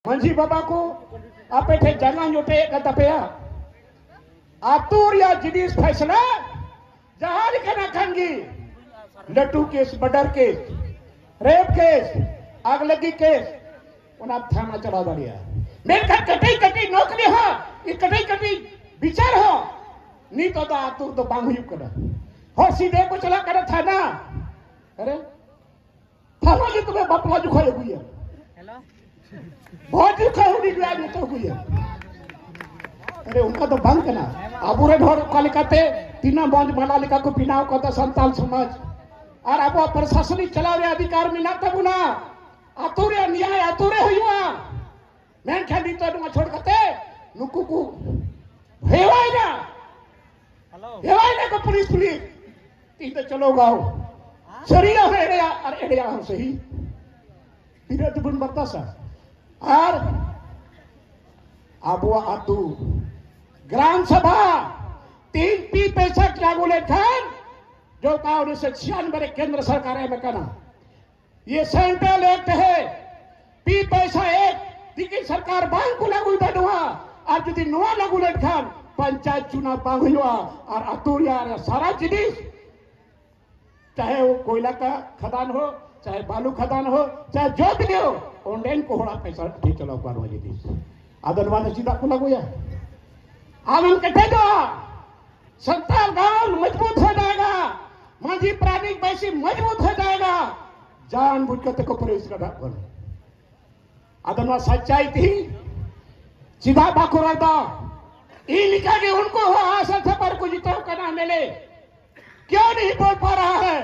मंझी बाबा को आपे ठे जंगा जोटे कता पेया आतुर या जिनिस फैसला जहां लिखना खानगी लट्टू case murder case rape case आगलगी केस उना थाना चला दरिया मेरे कटई कटई नौकरी हो ये कटई कटई विचार हो नी तो आतुर तो बांग हुई कर हो सीधे को चला कर थाना अरे थाना जी तुम्हें बापला जुखाए हुई है बहुत दुखा होने की आज तो हुई है। अरे उनका तो बंद करना अब रे ढोर कालिकाते तीना बंद माला लिखा को पिनाव को तो संताल समाज और अब प्रशासनिक चला रहे अधिकार में ना तब ना आतुरे न्याय आतुरे हुआ मैं खाली तो नुआ छोड़ करते नुकु को हेवाई ना को पुलिस तीन तो चलो गाओ शरीर है एड़िया हम सही तीन तो बुन बरता सा और अब आतु ग्राम सभा 3 पी पैसा लागू लेखन जो का 1996 केंद्र सरकार में करना ये सेंट्रल एक्ट है पी पैसा एक दिखी सरकार बांग को लागू बनवा और यदि नुआ लागू लेखन पंचायत चुनाव बांग हुआ और अतुर यार सारा जिनिस चाहे वो कोयला का खदान हो चाहे बालू खदान हो चाहे जो भी हो ऑनलाइन को होड़ा पैसा ठीक चला पार वाली दिस आदनवान सीधा को लगो या आनंद कटे दो संताल गांव मजबूत हो जाएगा मांझी प्राणी वैसी मजबूत हो जाएगा जानबूझ कर को प्रवेश करना पर आदनवा सच्चाई थी सीधा बाकुरा दो ई लिखा कि उनको हो आशा था पर कुछ तो करना मिले क्यों नहीं बोल पा रहा है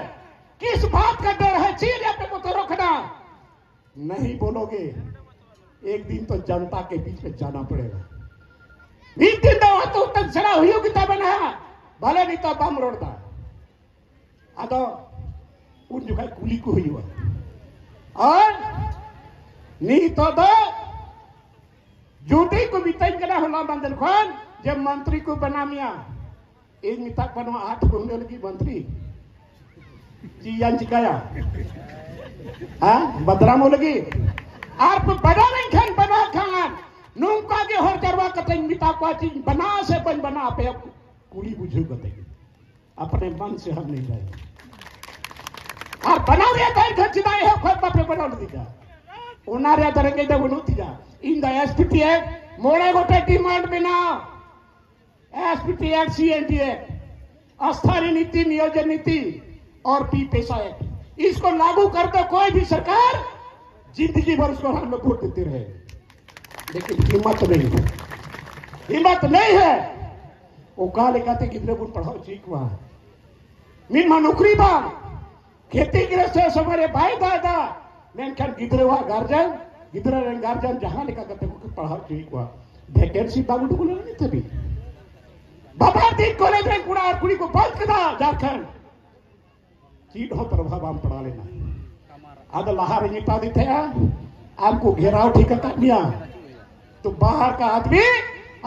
किस बात का डर है चीज अपने को तो रोकना नहीं बोलोगे एक दिन तो जनता के बीच में जाना पड़ेगा एक दिन तो तक चढ़ा हुई किताब बना भले नहीं तो बम रोड़ता आदो उन जो है कुली को हुई और नहीं तो जूटी को बिताई करा होला मंदिर खान जब मंत्री को बना मिया एक मिताक बनवा 8 घूमने लगी मंत्री जी चिकाया हाँ बदराम हो लगी आप बना नहीं खान बना खान नूंका के हर चरवा कतई मिता को चीज बना से बना पे कुली बुझू कतई अपने मन से हम नहीं गए और बना रे कहीं घर चिदाई है खुद बाप बना दिया उनारे तरंगे दे बुनुती जा इन द एसपीटी एक्ट मोड़े गोटे डिमांड बिना एसपीटी एक्ट सीएनटी एक्ट अस्थायी नीति नियोजन नीति और पी पैसा एक्ट इसको लागू कर दो कोई भी सरकार जिंदगी भर उसको हम लोग वोट देते रहे लेकिन हिम्मत नहीं है वो कहा लिखाते कितने गुण पढ़ाओ ठीक हुआ मीन नौकरी बा खेती गृहस्थ हमारे भाई दादा मैं गिदरे हुआ गार्जियन जहां लिखा करते पढ़ाओ ठीक हुआ वैकेंसी बाबू को नहीं तभी बाबा दिन कॉलेज में कुड़ा कुड़ी को बंद करा झारखंड चीट हो प्रभाव हम पढ़ा लेना आधा लहार निपा देते हैं आपको घेराव ठीक कर दिया तो बाहर का आदमी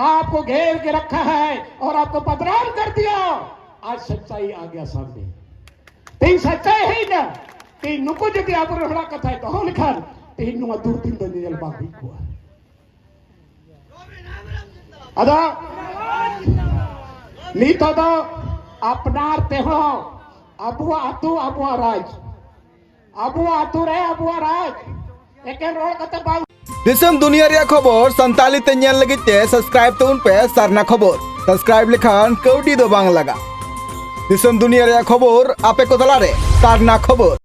आपको घेर के रखा है और आपको बदनाम कर दिया आज सच्चाई आ गया सामने तीन सच्चाई है ना तीन नुको जब आप रहा कथा है तो हो लिखा तीन नुआ दूर तीन दिन जल बाकी हुआ अदा नहीं तो अपनाते हो अबुआ आतु अबुआ राज अबुआ आतु रे अबुआ राज एक रोड कते बाल दिसम दुनिया रे खबर संताली ते नेल लगिते सब्सक्राइब तो उन पे सरना खबर सब्सक्राइब लिखान कौडी दो बांग लगा दिसम दुनिया रे खबर आपे को तला रे सरना खबर।